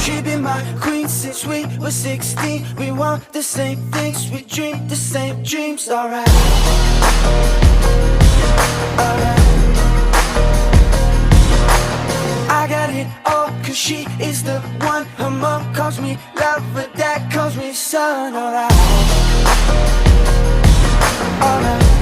She be my queen since we were 16. We want the same things, we dream the same dreams. Alright, alright. I got it all, cause she is the one. Her mom calls me love, but dad calls me son. Alright, alright.